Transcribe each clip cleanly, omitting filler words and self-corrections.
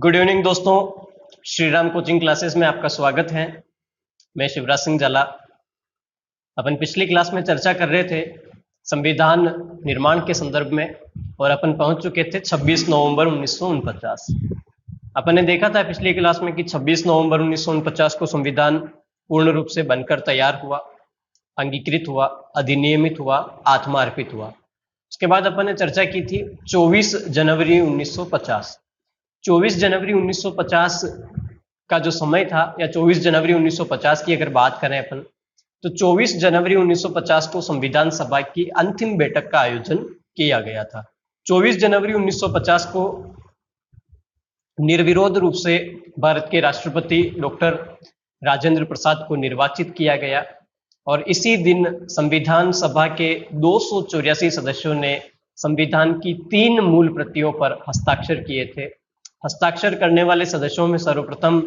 Good evening दोस्तों, Shri Ram coaching classes में आपका स्वागत है। मैं शिवराज सिंह जाला। अपन पिछली क्लास में चर्चा कर रहे थे संविधान निर्माण के संदर्भ में और अपन पहुंच चुके थे 26 नवंबर 1949। अपन ने देखा था पिछली क्लास में कि 26 नवंबर 1949 को संविधान पूर्ण रूप से बनकर तैयार हुआ, अंगीकृत हुआ, अधिनियमित हुआ, आत्मा अर्पित हुआ। उसके बाद अपन ने चर्चा की थी 24 जनवरी 1950। 24 जनवरी 1950 का जो समय था, या 24 जनवरी 1950 की अगर बात करें अपन, तो 24 जनवरी 1950 को संविधान सभा की अंतिम बैठक का आयोजन किया गया था। 24 जनवरी 1950 को निर्विरोध रूप से भारत के राष्ट्रपति डॉक्टर राजेंद्र प्रसाद को निर्वाचित किया गया और इसी दिन संविधान सभा के 284 सदस्यों ने संविधान की 3 मूल प्रतियों पर हस्ताक्षर किए थे। हस्ताक्षर करने वाले सदस्यों में सर्वप्रथम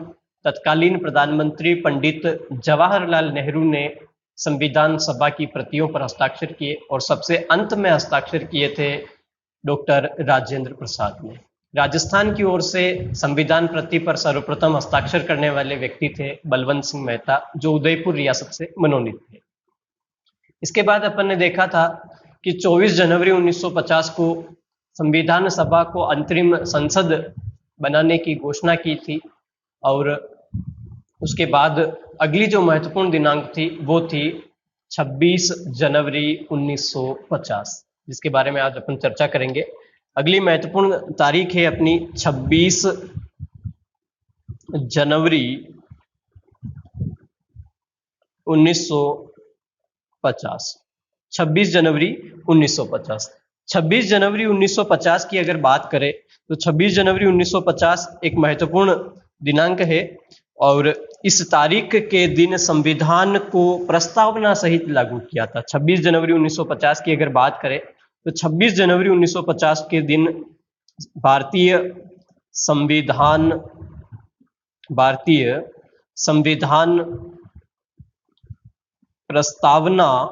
तत्कालीन प्रधानमंत्री पंडित जवाहरलाल नेहरू ने संविधान सभा की प्रतियों पर हस्ताक्षर किए और सबसे अंत में हस्ताक्षर किए थे डॉक्टर राजेंद्र प्रसाद ने। राजस्थान की ओर से संविधान प्रति पर सर्वप्रथम हस्ताक्षर करने वाले व्यक्ति थे बलवंत सिंह मेहता, जो उदयपुर रियासत से मनोनीत थे। इसके बाद अपन ने देखा था कि 24 जनवरी 1950 को संविधान सभा को अंतरिम संसद बनाने की घोषणा की थी और उसके बाद अगली जो महत्वपूर्ण दिनांक थी वो थी 26 जनवरी 1950, जिसके बारे में आज अपन चर्चा करेंगे। अगली महत्वपूर्ण तारीख है अपनी 26 जनवरी 1950। 26 जनवरी 1950। 26 जनवरी 1950 की अगर बात करें तो 26 जनवरी 1950 एक महत्वपूर्ण दिनांक है और इस तारीख के दिन संविधान को प्रस्तावना सहित लागू किया था। 26 जनवरी 1950 की अगर बात करें तो 26 जनवरी 1950 के दिन भारतीय संविधान प्रस्तावना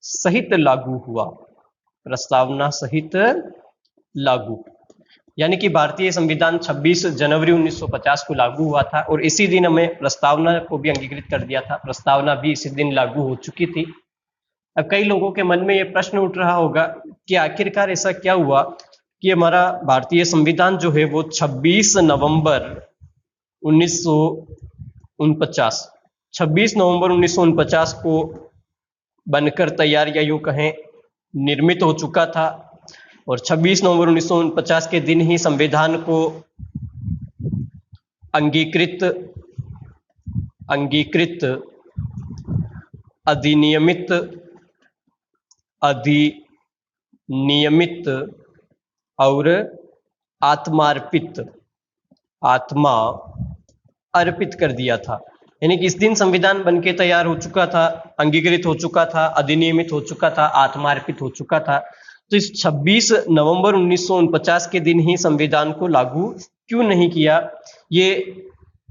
सहित लागू हुआ। प्रस्तावना सहित लागू, यानी कि भारतीय संविधान 26 जनवरी 1950 को लागू हुआ था और इसी दिन हमें प्रस्तावना को भी अंगीकृत कर दिया था। प्रस्तावना भी इसी दिन लागू हो चुकी थी। अब कई लोगों के मन में ये प्रश्न उठ रहा होगा कि आखिरकार ऐसा क्या हुआ कि हमारा भारतीय संविधान जो है वो 26 नवंबर 1949 को बनकर तैयार या यूं कहें निर्मित हो चुका था और 26 नवंबर 1949 के दिन ही संविधान को अंगीकृत, अधिनियमित और आत्मा अर्पित कर दिया था। यानी कि इस दिन संविधान बनके तैयार हो चुका था, अंगीकृत हो चुका था, अधिनियमित हो चुका था, आत्मा अर्पित हो चुका था। तो इस 26 नवंबर 1949 के दिन ही संविधान को लागू क्यों नहीं किया? ये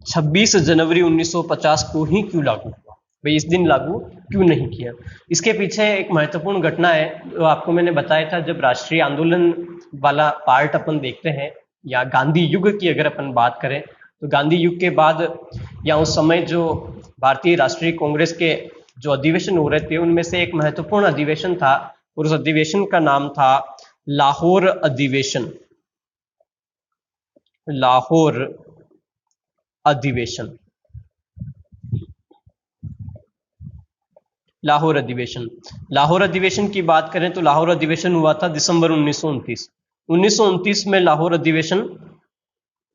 26 जनवरी 1950 को ही क्यों लागू हुआ? भाई इस दिन लागू क्यों नहीं किया? इसके पीछे एक महत्वपूर्ण घटना है जो आपको मैंने बताया था। जब राष्ट्रीय आंदोलन वाला पार्ट अपन देखते हैं या गांधी युग की अगर अपन बात करें तो गांधी युग के बाद या उस समय जो भारतीय राष्ट्रीय कांग्रेस के जो अधिवेशन हो रहे थे उनमें से एक महत्वपूर्ण अधिवेशन था और उस अधिवेशन का नाम था लाहौर अधिवेशन। लाहौर अधिवेशन की बात करें तो लाहौर अधिवेशन हुआ था दिसंबर 1929 में लाहौर अधिवेशन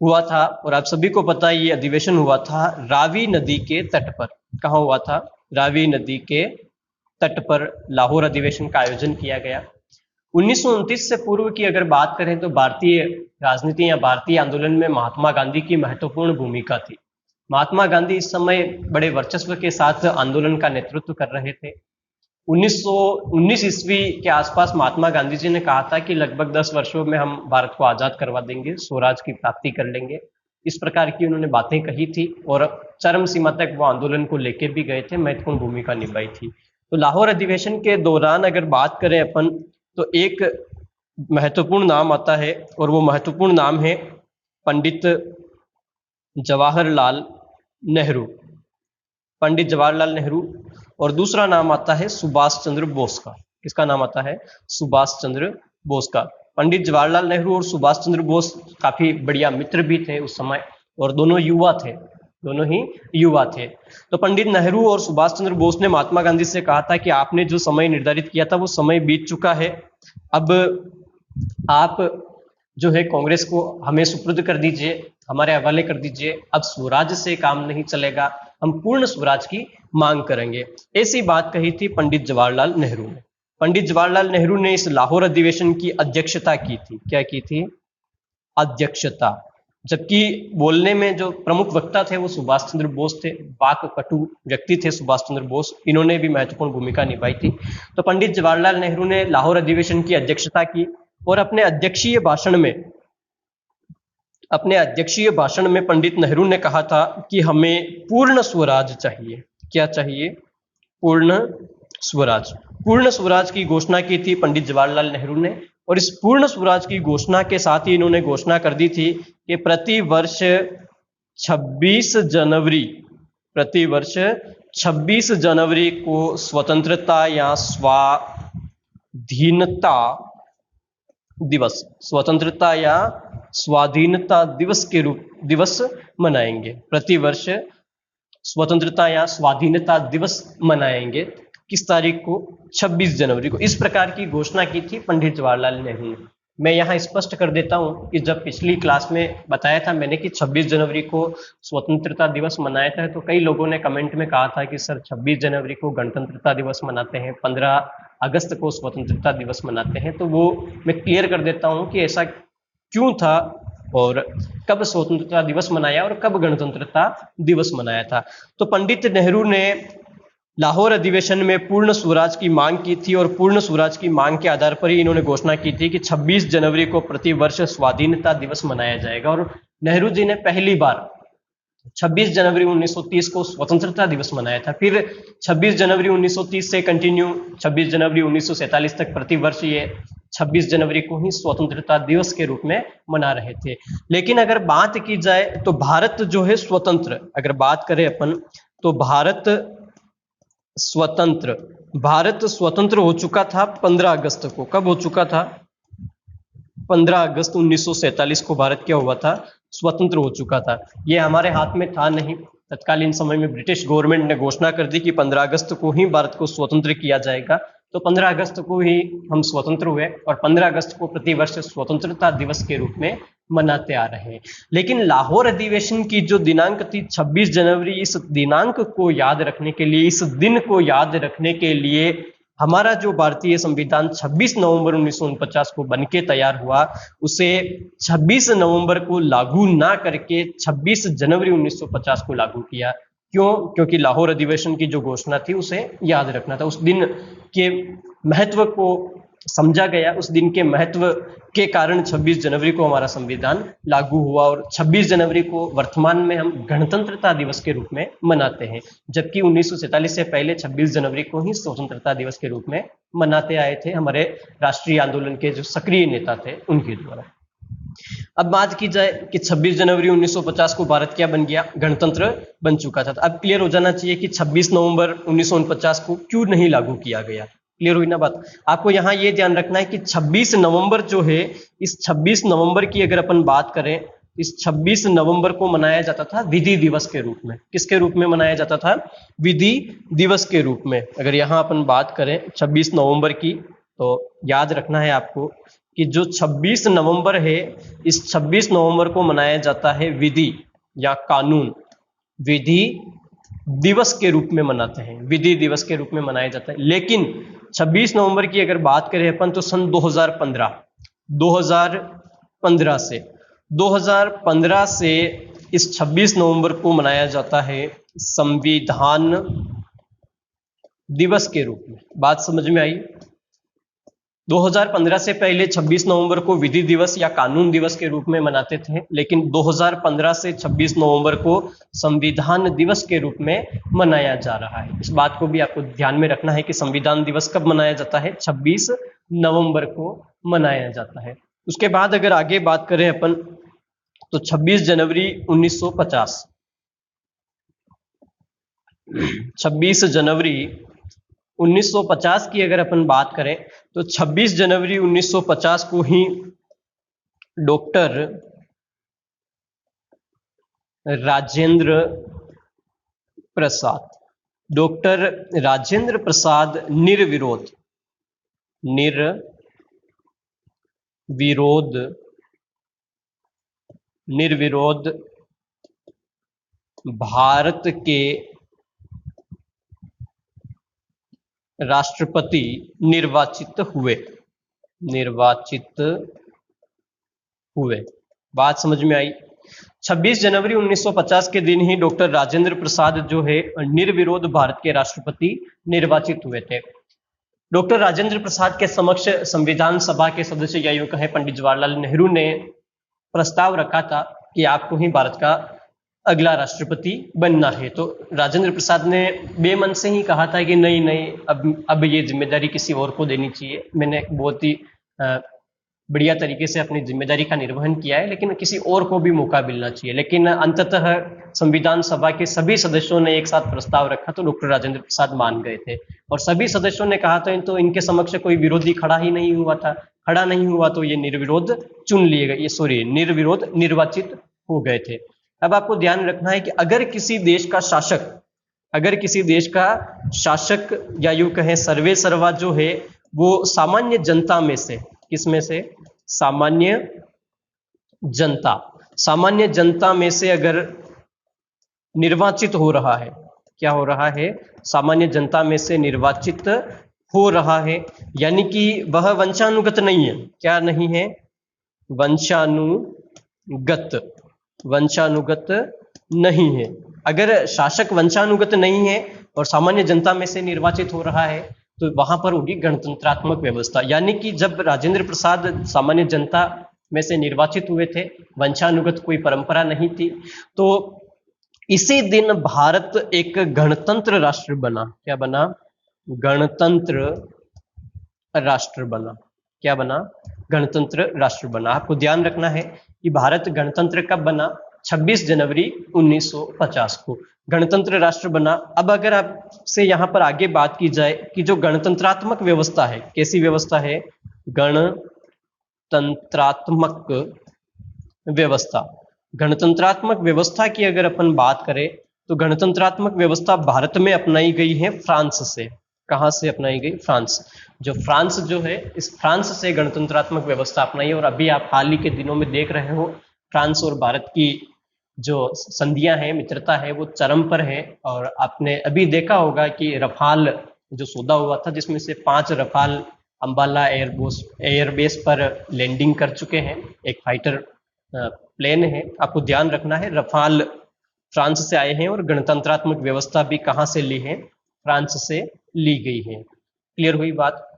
हुआ था और आप सभी को पता है ये अधिवेशन हुआ था रावी नदी के तट पर। कहाँ हुआ था? रावी नदी के तट पर लाहौर अधिवेशन का आयोजन किया गया। 1929 से पूर्व की अगर बात करें तो भारतीय राजनीति या भारतीय आंदोलन में महात्मा गांधी की महत्वपूर्ण भूमिका थी। महात्मा गांधी इस समय बड़े वर्चस्व के साथ आंदोलन का नेतृत्व कर रहे थे। 1919 ईस्वी के आसपास महात्मा गांधी जी ने कहा था कि लगभग 10 वर्षों में हम भारत को आजाद करवा देंगे, स्वराज की प्राप्ति कर लेंगे। इस प्रकार की उन्होंने बातें कही थी और चरम सीमा तक वो आंदोलन को लेकर भी गए थे, महत्वपूर्ण भूमिका निभाई थी। तो लाहौर अधिवेशन के दौरान अगर बात करें अपन तो एक महत्वपूर्ण नाम आता है और वो महत्वपूर्ण नाम है पंडित जवाहरलाल नेहरू, पंडित जवाहरलाल नेहरू। और दूसरा नाम आता है सुभाष चंद्र बोस का। किसका नाम आता है? सुभाष चंद्र बोस का। पंडित जवाहरलाल नेहरू और सुभाष चंद्र बोस काफी बढ़िया मित्र भी थे उस समय, और दोनों युवा थे, दोनों ही युवा थे। तो पंडित नेहरू और सुभाष चंद्र बोस ने महात्मा गांधी से कहा था कि आपने जो समय निर्धारित किया था वो समय बीत चुका है, अब आप जो है कांग्रेस को हमें सुपुर्द कर दीजिए, हमारे हवाले कर दीजिए, अब स्वराज से काम नहीं चलेगा, हम पूर्ण स्वराज की मांग करेंगे। ऐसी बात कही थी पंडित जवाहरलाल नेहरू ने। पंडित जवाहरलाल नेहरू ने इस लाहौर अधिवेशन की अध्यक्षता की थी। क्या की थी? अध्यक्षता। जबकि बोलने में जो प्रमुख वक्ता थे वो सुभाष चंद्र बोस थे, वाक कटु व्यक्ति थे सुभाष चंद्र बोस, इन्होंने भी महत्वपूर्ण भूमिका निभाई थी। तो पंडित जवाहरलाल नेहरू ने लाहौर अधिवेशन की अध्यक्षता की और अपने अध्यक्षीय भाषण में पंडित नेहरू ने कहा था कि हमें पूर्ण स्वराज चाहिए। क्या चाहिए? पूर्ण स्वराज। पूर्ण स्वराज की घोषणा की थी पंडित जवाहरलाल नेहरू ने, और इस पूर्ण स्वराज की घोषणा के साथ ही इन्होंने घोषणा कर दी थी कि प्रति वर्ष 26 जनवरी को स्वतंत्रता या स्वाधीनता दिवस मनाएंगे। प्रतिवर्ष स्वतंत्रता या स्वाधीनता दिवस मनाएंगे। किस तारीख को? 26 जनवरी को। इस प्रकार की घोषणा की थी पंडित जवाहरलाल नेहरू ने। मैं यहाँ स्पष्ट कर देता हूँ कि जब पिछली क्लास में बताया था मैंने कि 26 जनवरी को स्वतंत्रता दिवस मनाया था, तो कई लोगों ने कमेंट में कहा था कि सर 26 जनवरी को गणतंत्रता दिवस मनाते हैं, 15 अगस्त को स्वतंत्रता दिवस मनाते हैं। तो वो मैं क्लियर कर देता हूँ कि ऐसा क्यों था और कब स्वतंत्रता दिवस मनाया और कब गणतंत्रता दिवस मनाया था। तो पंडित नेहरू ने लाहौर अधिवेशन में पूर्ण स्वराज की मांग की थी, और पूर्ण स्वराज की मांग के आधार पर ही इन्होंने घोषणा की थी कि 26 जनवरी को प्रतिवर्ष स्वाधीनता दिवस मनाया जाएगा। और नेहरू जी ने पहली बार 26 जनवरी 1930 को स्वतंत्रता दिवस मनाया था। फिर 26 जनवरी 1930 से कंटिन्यू 26 जनवरी 1947 तक प्रतिवर्ष ये 26 जनवरी को ही स्वतंत्रता दिवस के रूप में मना रहे थे। लेकिन अगर बात की जाए तो भारत जो है स्वतंत्र, अगर बात करें अपन तो भारत स्वतंत्र हो चुका था 15 अगस्त को। कब हो चुका था? 15 अगस्त 1947 को भारत क्या हुआ था? स्वतंत्र हो चुका था। ये हमारे हाथ में था नहीं। तत्कालीन समय में ब्रिटिश गवर्नमेंट ने घोषणा कर दी कि 15 अगस्त को ही भारत को स्वतंत्र किया जाएगा। तो 15 अगस्त को ही हम स्वतंत्र हुए और 15 अगस्त को प्रतिवर्ष स्वतंत्रता दिवस के रूप में मनाते आ रहे हैं। लेकिन लाहौर अधिवेशन की जो दिनांक थी 26 जनवरी, इस दिनांक को याद रखने के लिए, इस दिन को याद रखने के लिए हमारा जो भारतीय संविधान 26 नवंबर 1949 को बनके तैयार हुआ, उसे 26 नवंबर को लागू ना करके 26 जनवरी 1950 को लागू किया। क्यों? क्योंकि लाहौर अधिवेशन की जो घोषणा थी उसे याद रखना था। उस दिन के महत्व को समझा गया, उस दिन के महत्व के कारण 26 जनवरी को हमारा संविधान लागू हुआ और 26 जनवरी को वर्तमान में हम गणतंत्रता दिवस के रूप में मनाते हैं। जबकि 1947 से पहले 26 जनवरी को ही स्वतंत्रता दिवस के रूप में मनाते आए थे हमारे राष्ट्रीय आंदोलन के जो सक्रिय नेता थे उनके द्वारा। अब बात की जाए कि 26 जनवरी 1950 को भारत क्या बन गया? गणतंत्र बन चुका था। अब क्लियर हो जाना चाहिए कि 26 नवंबर 1949 को क्यों नहीं लागू किया गया। क्लियर हुई ना बात? आपको यहाँ ये ध्यान रखना है कि 26 नवंबर जो है, इस 26 नवंबर की अगर अपन बात करें, इस 26 नवंबर को मनाया जाता था विधि दिवस के रूप में। किसके रूप में मनाया जाता था? विधि दिवस के रूप में। अगर यहाँ अपन बात करें 26 नवंबर की, तो याद रखना है आपको कि जो 26 नवंबर है, इस 26 नवंबर को मनाया जाता है विधि या कानून विधि दिवस के रूप में मनाते हैं, विधि दिवस के रूप में मनाया जाता है। लेकिन 26 नवंबर की अगर बात करें अपन तो सन 2015 से इस 26 नवंबर को मनाया जाता है संविधान दिवस के रूप में। बात समझ में आई? 2015 से पहले 26 नवंबर को विधि दिवस या कानून दिवस के रूप में मनाते थे, लेकिन 2015 से 26 नवंबर को संविधान दिवस के रूप में मनाया जा रहा है। इस बात को भी आपको ध्यान में रखना है कि संविधान दिवस कब मनाया जाता है? 26 नवंबर को मनाया जाता है। उसके बाद अगर आगे बात करें अपन तो 26 जनवरी 1950, 26 जनवरी 1950 की अगर अपन बात करें तो 26 जनवरी 1950 को ही डॉक्टर राजेंद्र प्रसाद, डॉक्टर राजेंद्र प्रसाद निर्विरोध भारत के राष्ट्रपति निर्वाचित हुए। बात समझ में आई? 26 जनवरी 1950 के दिन ही डॉक्टर राजेंद्र प्रसाद जो है निर्विरोध भारत के राष्ट्रपति निर्वाचित हुए थे। डॉक्टर राजेंद्र प्रसाद के समक्ष संविधान सभा के सदस्य या यूं कहें पंडित जवाहरलाल नेहरू ने प्रस्ताव रखा था कि आपको ही भारत का अगला राष्ट्रपति बनना है। तो राजेंद्र प्रसाद ने बेमन से ही कहा था कि नहीं, अब ये जिम्मेदारी किसी और को देनी चाहिए। मैंने बहुत ही बढ़िया तरीके से अपनी जिम्मेदारी का निर्वहन किया है, लेकिन किसी और को भी मौका मिलना चाहिए। लेकिन अंततः संविधान सभा के सभी सदस्यों ने एक साथ प्रस्ताव रखा तो डॉक्टर राजेंद्र प्रसाद मान गए थे, और सभी सदस्यों ने कहा था तो इनके समक्ष कोई विरोधी खड़ा नहीं हुआ तो ये निर्विरोध चुन लिए गए, निर्विरोध निर्वाचित हो गए थे। अब आपको ध्यान रखना है कि अगर किसी देश का शासक या यूं कहें सर्वे सर्वा जो है वो सामान्य जनता में से, किसमें से? सामान्य जनता में से अगर निर्वाचित हो रहा है, क्या हो रहा है? सामान्य जनता में से निर्वाचित हो रहा है, यानी कि वह वंशानुगत नहीं है। क्या नहीं है? वंशानुगत नहीं है। अगर शासक वंशानुगत नहीं है और सामान्य जनता में से निर्वाचित हो रहा है तो वहां पर होगी गणतंत्रात्मक व्यवस्था। यानी कि जब राजेंद्र प्रसाद सामान्य जनता में से निर्वाचित हुए थे, वंशानुगत कोई परंपरा नहीं थी, तो इसी दिन भारत एक गणतंत्र राष्ट्र बना। क्या बना? गणतंत्र राष्ट्र बना। क्या बना? गणतंत्र राष्ट्र बना। आपको ध्यान रखना है कि भारत गणतंत्र कब बना? 26 जनवरी 1950 को गणतंत्र राष्ट्र बना। अब अगर आपसे यहां पर आगे बात की जाए कि जो गणतंत्रात्मक व्यवस्था है, कैसी व्यवस्था है? गणतंत्रात्मक व्यवस्था की अगर अपन बात करें तो गणतंत्रात्मक व्यवस्था भारत में अपनाई गई है फ्रांस से। कहां से अपनाई गई? फ्रांस। फ्रांस जो है, इस फ्रांस से गणतंत्रात्मक व्यवस्था अपनाई है। और अभी आप हाल ही के दिनों में देख रहे हो फ्रांस और भारत की जो संधियां हैं, मित्रता है, वो चरम पर है। और आपने अभी देखा होगा कि रफाल जो सौदा हुआ था, जिसमें से 5 रफाल अंबाला एयरबेस पर लैंडिंग कर चुके हैं। एक फाइटर प्लेन है। आपको ध्यान रखना है, रफाल फ्रांस से आए हैं और गणतंत्रात्मक व्यवस्था भी कहां से ली है? फ्रांस से ली गई है। क्लियर हुई बात?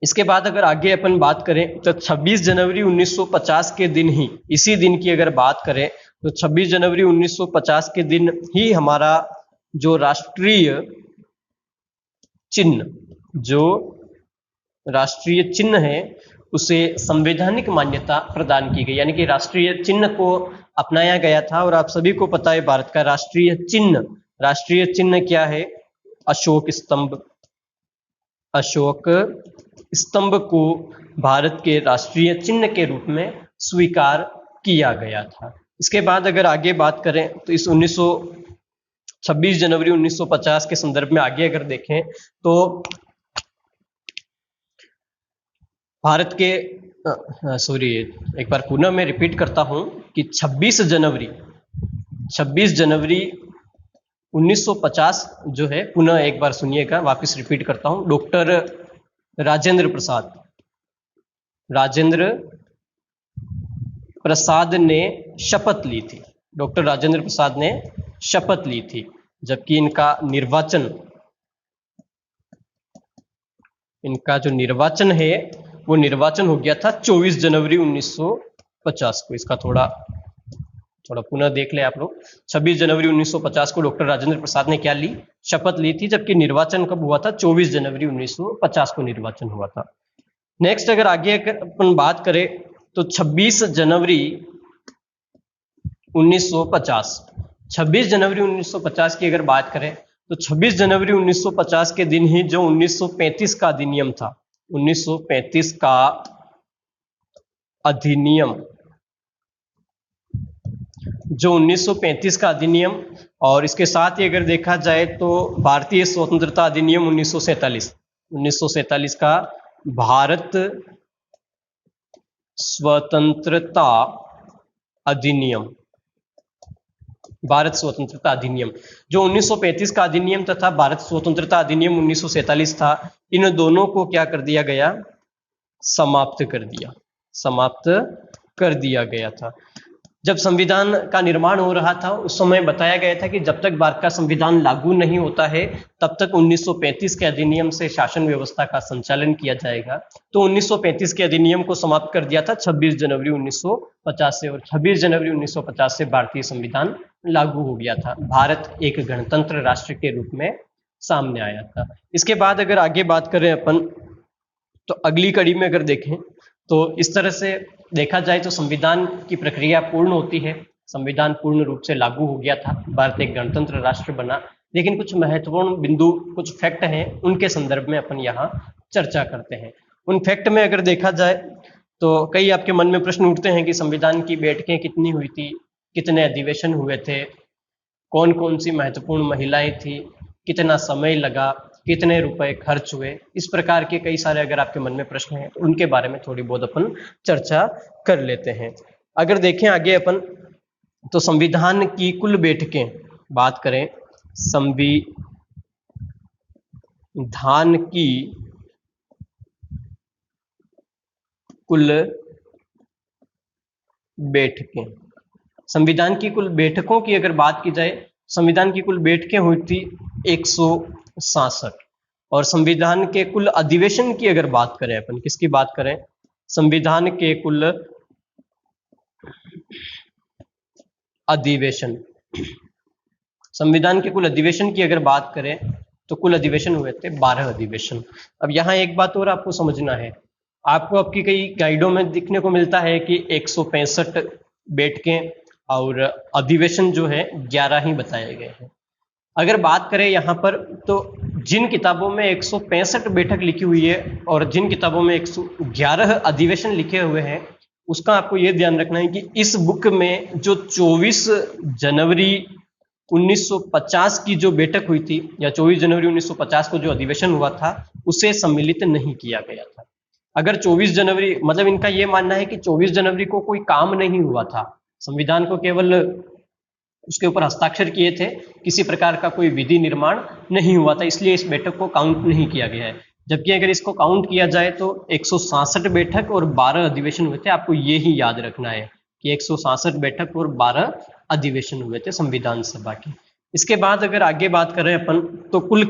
इसके बाद अगर आगे अपन बात करें तो 26 जनवरी 1950 के दिन ही, इसी दिन की अगर बात करें तो 26 जनवरी 1950 के दिन ही हमारा जो राष्ट्रीय चिन्ह है उसे संवैधानिक मान्यता प्रदान की गई। यानी कि राष्ट्रीय चिन्ह को अपनाया गया था। और आप सभी को पता है भारत का राष्ट्रीय चिन्ह क्या है? अशोक स्तंभ को भारत के राष्ट्रीय चिन्ह के रूप में स्वीकार किया गया था। इसके बाद अगर आगे बात करें तो इस 26 जनवरी 1950 के संदर्भ में आगे अगर देखें तो भारत के एक बार पुनः मैं रिपीट करता हूं कि 26 जनवरी 1950 जो है, पुनः एक बार सुनिएगा, वापस रिपीट करता हूं। डॉक्टर राजेंद्र प्रसाद ने शपथ ली थी। डॉक्टर राजेंद्र प्रसाद ने शपथ ली थी, जबकि इनका जो निर्वाचन है वो निर्वाचन हो गया था 24 जनवरी 1950 को। इसका थोड़ा पुनः देख ले आप लोग। 26 जनवरी 1950 को डॉक्टर राजेंद्र प्रसाद ने क्या ली? शपथ ली थी, जबकि निर्वाचन कब हुआ था? 24 जनवरी 1950 को निर्वाचन हुआ था। नेक्स्ट अगर आगे अपन बात करें तो 26 जनवरी 1950। 26 जनवरी 1950 की अगर बात करें तो 26 जनवरी 1950 के दिन ही जो 1935 का अधिनियम था, 1935 का अधिनियम, जो 1935 का अधिनियम, और इसके साथ ही अगर देखा जाए तो भारतीय स्वतंत्रता अधिनियम 1947 का भारत स्वतंत्रता अधिनियम, भारत स्वतंत्रता अधिनियम, जो 1935 का अधिनियम तथा भारत स्वतंत्रता अधिनियम 1947 था, इन दोनों को क्या कर दिया गया? समाप्त कर दिया गया था। जब संविधान का निर्माण हो रहा था उस समय बताया गया था कि जब तक भारत का संविधान लागू नहीं होता है तब तक 1935 के अधिनियम से शासन व्यवस्था का संचालन किया जाएगा। तो 1935 के अधिनियम को समाप्त कर दिया था 26 जनवरी 1950 से, और 26 जनवरी 1950 से भारतीय संविधान लागू हो गया था। भारत एक गणतंत्र राष्ट्र के रूप में सामने आया था। इसके बाद अगर आगे बात करें अपन, तो अगली कड़ी में अगर देखें तो इस तरह से देखा जाए तो संविधान की प्रक्रिया पूर्ण होती है। संविधान पूर्ण रूप से लागू हो गया था, भारत एक गणतंत्र राष्ट्र बना। लेकिन कुछ महत्वपूर्ण बिंदु, कुछ फैक्ट हैं, उनके संदर्भ में अपन यहाँ चर्चा करते हैं। उन फैक्ट में अगर देखा जाए तो कई आपके मन में प्रश्न उठते हैं कि संविधान की बैठकें कितनी हुई थी, कितने अधिवेशन हुए थे, कौन कौन सी महत्वपूर्ण महिलाएं थी, कितना समय लगा, कितने रुपए खर्च हुए। इस प्रकार के कई सारे अगर आपके मन में प्रश्न हैं तो उनके बारे में थोड़ी बहुत अपन चर्चा कर लेते हैं। अगर देखें आगे अपन, तो संविधान की कुल बैठकें बात करें, संविधान की कुल बैठकें, संविधान की कुल बैठकों की अगर बात की जाए, संविधान की कुल बैठकें हुई थी 166। और संविधान के कुल अधिवेशन की अगर बात करें अपन, किसकी बात करें? संविधान के कुल अधिवेशन, संविधान के कुल अधिवेशन की अगर बात करें तो कुल अधिवेशन हुए थे 12 अधिवेशन। अब यहाँ एक बात और आपको समझना है, आपको आपकी कई गाइडों में दिखने को मिलता है कि 165 बैठकें और अधिवेशन जो है 11 ही बताए गए हैं। अगर बात करें यहाँ पर, तो जिन किताबों में 165 बैठक लिखी हुई है और जिन किताबों में 111 अधिवेशन लिखे हुए हैं, उसका आपको ये ध्यान रखना है कि इस बुक में जो 24 जनवरी 1950 की जो बैठक हुई थी, या 24 जनवरी 1950 को जो अधिवेशन हुआ था, उसे सम्मिलित नहीं किया गया था। अगर 24 जनवरी, मतलब इनका ये मानना है कि 24 जनवरी को कोई काम नहीं हुआ था, संविधान को केवल उसके ऊपर हस्ताक्षर किए थे, किसी प्रकार का कोई विधि निर्माण नहीं हुआ था, इसलिए इस बैठक को काउंट नहीं किया गया है। जबकि अगर इसको काउंट किया जाए तो 167 बैठक और 12 अधिवेशन हुए थे। आपको ये ही याद रखना है कि 167 बैठक और 12 अधिवेशन हुए थे संविधान सभा के। इसके बाद अगर आगे बात करें अपन, तो कुल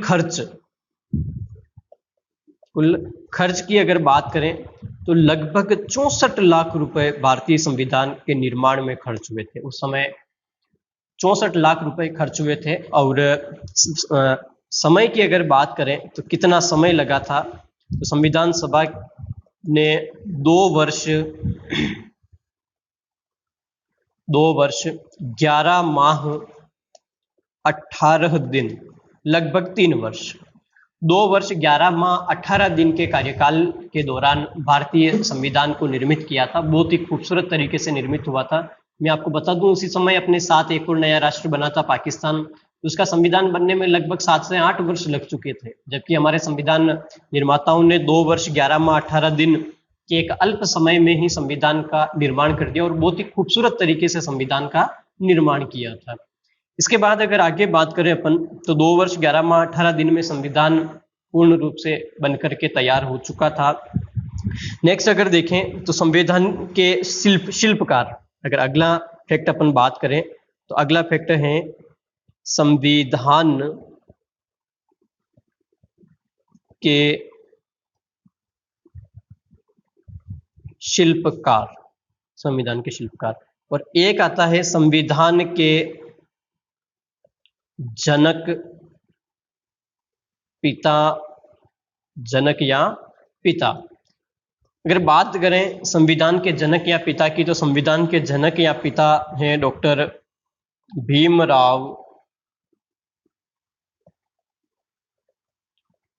खर्च की अगर बात करें तो लगभग 64 लाख रुपए भारतीय संविधान के निर्माण में खर्च हुए थे। उस समय 64 लाख रुपए खर्च हुए थे। और समय की अगर बात करें तो कितना समय लगा था, तो संविधान सभा ने 2 वर्ष 11 माह 18 दिन, लगभग 3 वर्ष, 2 वर्ष 11 माह 18 दिन के कार्यकाल के दौरान भारतीय संविधान को निर्मित किया था। बहुत ही खूबसूरत तरीके से निर्मित हुआ था। मैं आपको बता दूं, उसी समय अपने साथ एक और नया राष्ट्र बना था पाकिस्तान, उसका संविधान बनने में लगभग 7 से 8 वर्ष लग चुके थे, जबकि हमारे संविधान निर्माताओं ने 2 वर्ष 11 माह 18 दिन के एक अल्प समय में ही संविधान का निर्माण कर दिया और बहुत ही खूबसूरत तरीके से संविधान का निर्माण किया था। इसके बाद अगर आगे बात करें अपन, तो 2 वर्ष 11 माह 18 दिन में संविधान पूर्ण रूप से बनकर के तैयार हो चुका था। नेक्स्ट अगर देखें तो संविधान के शिल्पकार, अगर अगला फैक्ट अपन बात करें तो अगला फैक्ट है संविधान के शिल्पकार, संविधान के शिल्पकार। और एक आता है संविधान के जनक पिता, जनक या पिता। अगर बात करें संविधान के जनक या पिता की, तो संविधान के जनक या पिता हैं डॉक्टर भीमराव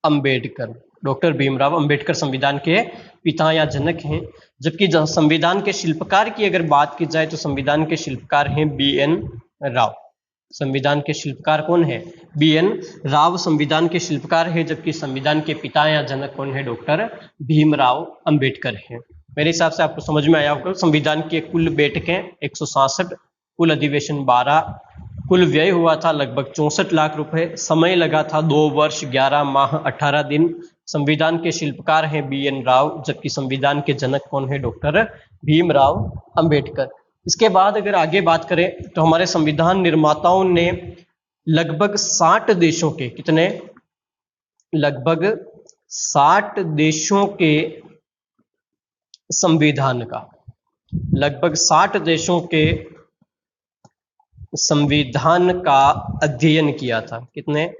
अंबेडकर। डॉक्टर भीमराव अंबेडकर संविधान के पिता या जनक हैं। जबकि संविधान के शिल्पकार की अगर बात की जाए तो संविधान के शिल्पकार हैं बी.एन. राव। संविधान के शिल्पकार कौन है? बी.एन. राव संविधान के शिल्पकार है, जबकि संविधान के पिता या जनक कौन है? डॉक्टर भीमराव अंबेडकर हैं। मेरे हिसाब से आपको समझ में आया होगा। संविधान की कुल बैठकें 166, कुल अधिवेशन 12, कुल व्यय हुआ था लगभग 64 लाख रुपए, समय लगा था 2 वर्ष 11 माह 18 दिन। संविधान के शिल्पकार हैं बी.एन. राव, जबकि संविधान के जनक कौन है? डॉक्टर भीमराव अंबेडकर। इसके बाद अगर आगे बात करें तो हमारे संविधान निर्माताओं ने लगभग 60 देशों के, कितने? लगभग 60 देशों के संविधान का, लगभग 60 देशों के संविधान का अध्ययन किया था। कितने?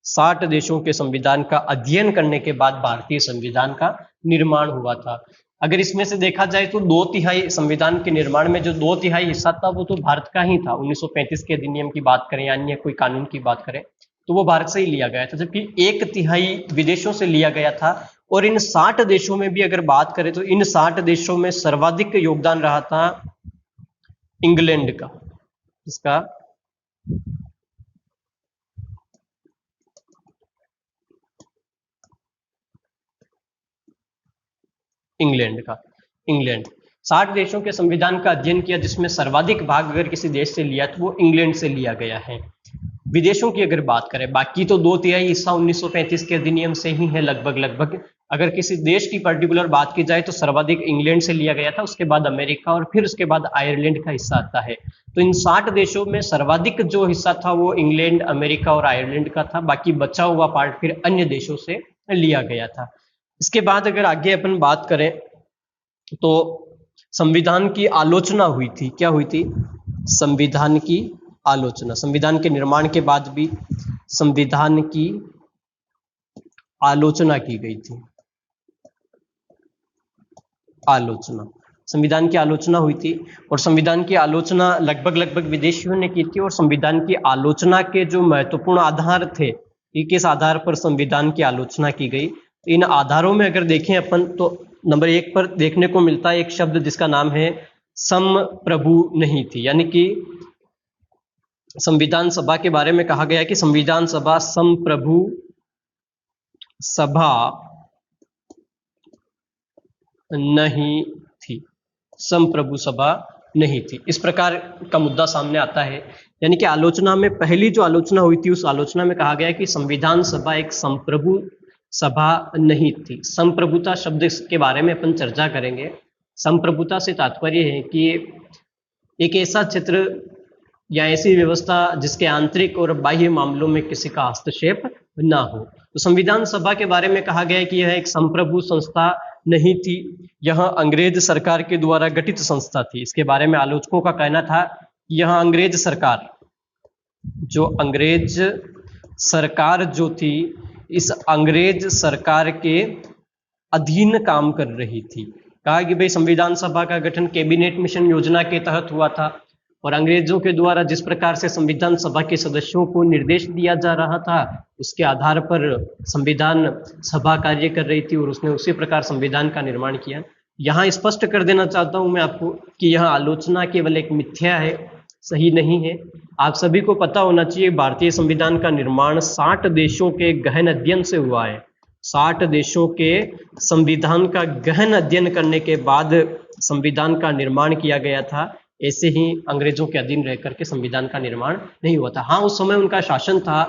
60 देशों के संविधान का अध्ययन करने के बाद भारतीय संविधान का निर्माण हुआ था। अगर इसमें से देखा जाए तो 2/3 संविधान के निर्माण में जो 2/3 हिस्सा था वो तो भारत का ही था। 1935 के अधिनियम की बात करें या अन्य कोई कानून की बात करें तो वो भारत से ही लिया गया था, जबकि 1/3 विदेशों से लिया गया था। और इन 60 देशों में भी अगर बात करें तो इन 60 देशों में सर्वाधिक योगदान रहा था इंग्लैंड का। इसका इंग्लैंड का, इंग्लैंड 60 देशों के संविधान का अध्ययन किया, जिसमें सर्वाधिक भाग अगर किसी देश से लिया तो वो इंग्लैंड से लिया गया है। विदेशों की अगर बात करें, बाकी तो 2/3 हिस्सा 1935 के अधिनियम से ही है लगभग। अगर किसी देश की पर्टिकुलर बात की जाए तो सर्वाधिक इंग्लैंड से लिया गया था, उसके बाद अमेरिका और फिर उसके बाद आयरलैंड का हिस्सा आता है। तो इन 60 देशों में सर्वाधिक जो हिस्सा था वो इंग्लैंड, अमेरिका और आयरलैंड का था। बाकी बचा हुआ पार्ट फिर अन्य देशों से लिया गया था। इसके बाद अगर आगे अपन बात करें तो संविधान की आलोचना हुई थी। क्या हुई थी? संविधान की आलोचना। संविधान के निर्माण के बाद भी संविधान की आलोचना की गई थी। आलोचना, संविधान की आलोचना हुई थी और संविधान की आलोचना लगभग विदेशियों ने की थी। और संविधान की आलोचना के जो महत्वपूर्ण आधार थे, किस आधार पर संविधान की आलोचना की गई, इन आधारों में अगर देखें अपन तो नंबर 1 पर देखने को मिलता है एक शब्द जिसका नाम है संप्रभु नहीं थी। यानी कि संविधान सभा के बारे में कहा गया है कि संविधान सभा संप्रभु सभा नहीं थी। संप्रभु सभा नहीं थी, इस प्रकार का मुद्दा सामने आता है। यानी कि आलोचना में पहली जो आलोचना हुई थी उस आलोचना में कहा गया कि संविधान सभा एक संप्रभु सभा नहीं थी। संप्रभुता शब्द के बारे में अपन चर्चा करेंगे। संप्रभुता से तात्पर्य है कि एक ऐसा क्षेत्र या ऐसी व्यवस्था जिसके आंतरिक और बाह्य मामलों में किसी का हस्तक्षेप ना हो। तो संविधान सभा के बारे में कहा गया है कि यह एक संप्रभु संस्था नहीं थी, यह अंग्रेज सरकार के द्वारा गठित संस्था थी। इसके बारे में आलोचकों का कहना था कि यह अंग्रेज सरकार, जो अंग्रेज सरकार जो थी, इस अंग्रेज सरकार के अधीन काम कर रही थी। कहा कि भाई संविधान सभा का गठन कैबिनेट मिशन योजना के तहत हुआ था और अंग्रेजों के द्वारा जिस प्रकार से संविधान सभा के सदस्यों को निर्देश दिया जा रहा था उसके आधार पर संविधान सभा कार्य कर रही थी और उसने उसी प्रकार संविधान का निर्माण किया। यहाँ स्पष्ट कर देना चाहता हूँ मैं आपको कि यह आलोचना केवल एक मिथ्या है, सही नहीं है। आप सभी को पता होना चाहिए भारतीय संविधान का निर्माण 60 देशों के गहन अध्ययन से हुआ है। 60 देशों के संविधान का गहन अध्ययन करने के बाद संविधान का निर्माण किया गया था। ऐसे ही अंग्रेजों के अधीन रहकर के संविधान का निर्माण नहीं हुआ था। हाँ, उस समय उनका शासन था,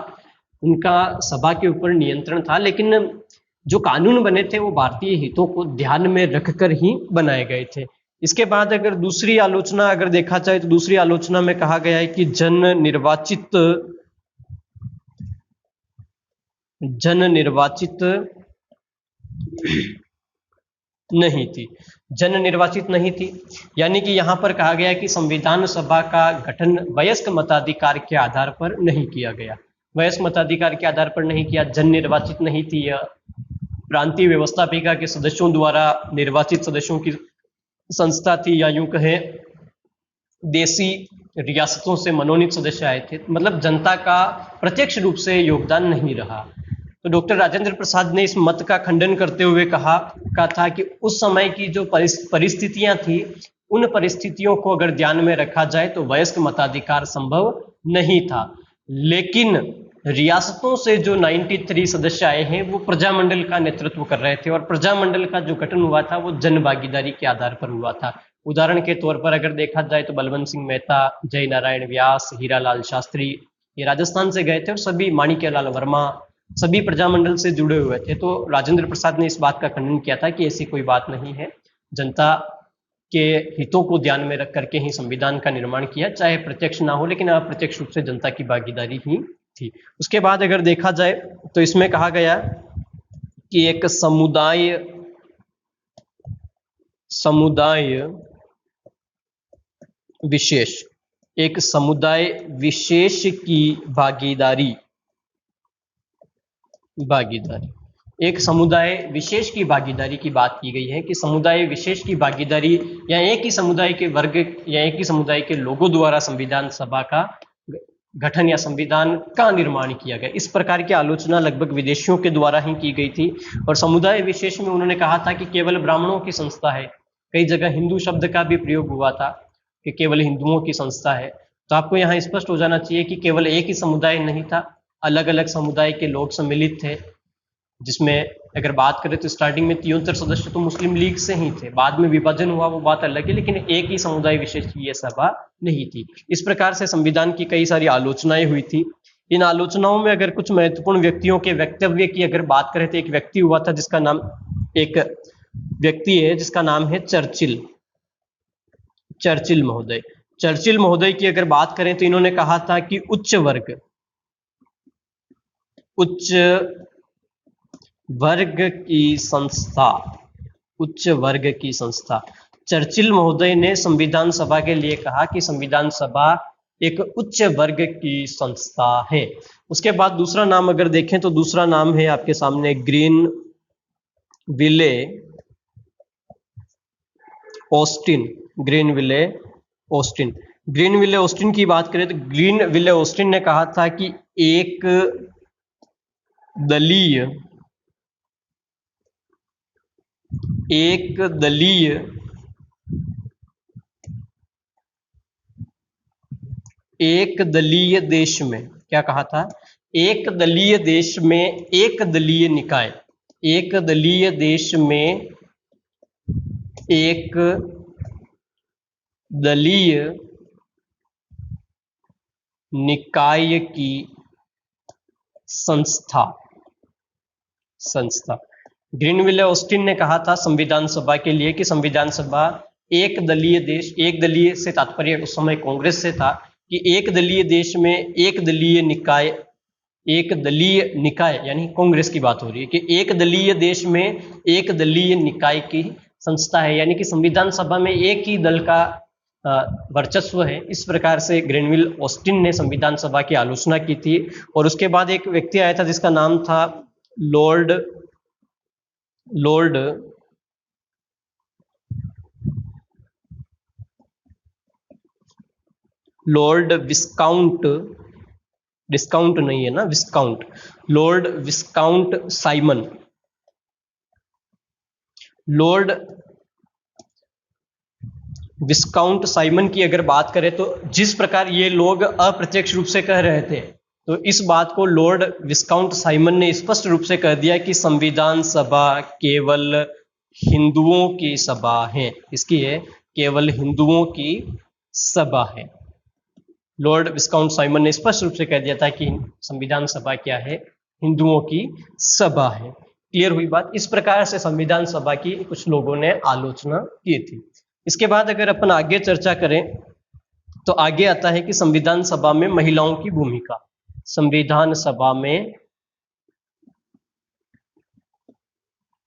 उनका सभा के ऊपर नियंत्रण था, लेकिन जो कानून बने थे वो भारतीय हितों को ध्यान में रखकर ही बनाए गए थे। इसके बाद अगर दूसरी आलोचना अगर देखा जाए तो दूसरी आलोचना में कहा गया है कि जन निर्वाचित नहीं थी। जन निर्वाचित नहीं थी यानी कि यहाँ पर कहा गया कि संविधान सभा का गठन वयस्क मताधिकार के आधार पर नहीं किया गया। वयस्क मताधिकार के आधार पर नहीं किया, जन निर्वाचित नहीं थी यह। प्रांतीय व्यवस्थापिका के सदस्यों द्वारा निर्वाचित सदस्यों की संस्था थी, या यूं कहें देसी रियासतों से मनोनीत सदस्य आए थे, मतलब जनता का प्रत्यक्ष रूप से योगदान नहीं रहा। तो डॉक्टर राजेंद्र प्रसाद ने इस मत का खंडन करते हुए कहा था कि उस समय की जो परिस्थितियां थी, उन परिस्थितियों को अगर ध्यान में रखा जाए तो वयस्क मताधिकार संभव नहीं था। लेकिन रियासतों से जो 93 सदस्य आए हैं वो प्रजामंडल का नेतृत्व कर रहे थे, और प्रजामंडल का जो गठन हुआ था वो जन भागीदारी के आधार पर हुआ था। उदाहरण के तौर पर अगर देखा जाए तो बलवंत सिंह मेहता, जय नारायण व्यास, हीरालाल शास्त्री ये राजस्थान से गए थे, और सभी माणिक्यलाल वर्मा सभी प्रजामंडल से जुड़े हुए थे। तो राजेंद्र प्रसाद ने इस बात का खंडन किया था कि ऐसी कोई बात नहीं है, जनता के हितों को ध्यान में रख करके ही संविधान का निर्माण किया, चाहे प्रत्यक्ष ना हो लेकिन अप्रत्यक्ष रूप से जनता की भागीदारी ही थी। उसके बाद अगर देखा जाए तो इसमें कहा गया कि एक समुदाय विशेष, एक समुदाय विशेष की भागीदारी एक समुदाय विशेष की भागीदारी की बात की गई है कि समुदाय विशेष की भागीदारी या एक ही समुदाय के वर्ग या एक ही समुदाय के लोगों द्वारा संविधान सभा का गठन या संविधान का निर्माण किया गया। इस प्रकार की आलोचना लगभग विदेशियों के द्वारा ही की गई थी। और समुदाय विशेष में उन्होंने कहा था कि केवल ब्राह्मणों की संस्था है। कई जगह हिंदू शब्द का भी प्रयोग हुआ था कि केवल हिंदुओं की संस्था है। तो आपको यहाँ स्पष्ट हो जाना चाहिए कि केवल एक ही समुदाय नहीं था, अलग अलग समुदाय के लोग सम्मिलित थे, जिसमें अगर बात करें तो स्टार्टिंग में 73 सदस्य तो मुस्लिम लीग से ही थे, बाद में विभाजन हुआ वो बात अलग है, लेकिन एक ही समुदाय विशेष की ये सभा नहीं थी। इस प्रकार से संविधान की कई सारी आलोचनाएं हुई थी। इन आलोचनाओं में अगर कुछ महत्वपूर्ण व्यक्तियों के वक्तव्य की अगर बात करें तो एक व्यक्ति हुआ था जिसका नाम है चर्चिल महोदय। चर्चिल महोदय की अगर बात करें तो इन्होंने कहा था कि उच्च वर्ग की संस्था। चर्चिल महोदय ने संविधान सभा के लिए कहा कि संविधान सभा एक उच्च वर्ग की संस्था है। उसके बाद दूसरा नाम अगर देखें तो दूसरा नाम है आपके सामने ग्रीनविले ऑस्टिन की बात करें तो ग्रीनविले ऑस्टिन ने कहा था कि एक दलीय देश में क्या कहा था? एक दलीय देश में एक दलीय निकाय, एक दलीय देश में एक दलीय निकाय की संस्था। ग्रीनविले ऑस्टिन ने कहा था संविधान सभा के लिए कि संविधान सभा एक दलीय से तात्पर्य उस समय कांग्रेस से था कि एक दलीय देश में एक दलीय निकाय यानी कांग्रेस की बात हो रही है कि एक दलीय देश में एक दलीय निकाय की संस्था है, यानी कि संविधान सभा में एक ही दल का वर्चस्व है। इस प्रकार से ग्रीनविल ऑस्टिन ने संविधान सभा की आलोचना की थी। और उसके बाद एक व्यक्ति आया था जिसका नाम था लॉर्ड विस्काउंट साइमन। लॉर्ड विस्काउंट साइमन की अगर बात करें तो जिस प्रकार ये लोग अप्रत्यक्ष रूप से कह रहे थे, तो इस बात को लॉर्ड विस्काउंट साइमन ने स्पष्ट रूप से कह दिया कि संविधान सभा केवल हिंदुओं की सभा है। इसकी है केवल हिंदुओं की सभा है। लॉर्ड विस्काउंट साइमन ने स्पष्ट रूप से कह दिया था कि संविधान सभा क्या है? हिंदुओं की सभा है। क्लियर हुई बात? इस प्रकार से संविधान सभा की कुछ लोगों ने आलोचना की थी। इसके बाद अगर अपन आगे चर्चा करें तो आगे आता है कि संविधान सभा में महिलाओं की भूमिका। संविधान सभा में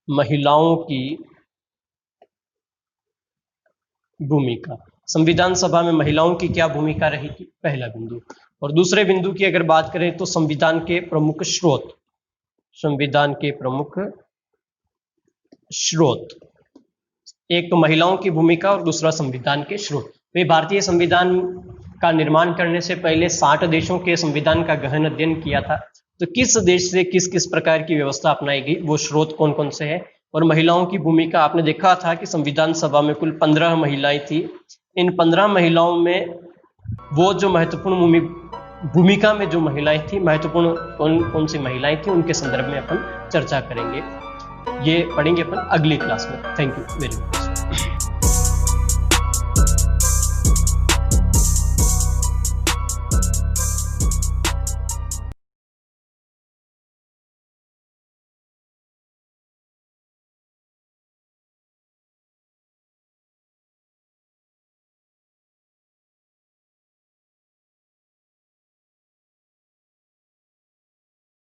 महिलाओं की भूमिका। संविधान सभा में महिलाओं की क्या भूमिका रही थी? पहला बिंदु। और दूसरे बिंदु की अगर बात करें तो संविधान के प्रमुख स्रोत। संविधान के प्रमुख स्रोत, एक तो महिलाओं की भूमिका और दूसरा संविधान के स्रोत। वे भारतीय संविधान का निर्माण करने से पहले 60 देशों के संविधान का गहन अध्ययन किया था। तो किस देश से किस किस प्रकार की व्यवस्था अपनाई गई, वो स्रोत कौन कौन से हैं। और महिलाओं की भूमिका, आपने देखा था कि संविधान सभा में कुल 15 महिलाएं थी। इन 15 महिलाओं में वो जो महत्वपूर्ण भूमिका में जो महिलाएं थी, महत्वपूर्ण कौन कौन सी महिलाएं थी, उनके संदर्भ में अपन चर्चा करेंगे। ये पढ़ेंगे अपन अगली क्लास में। Thank you very much.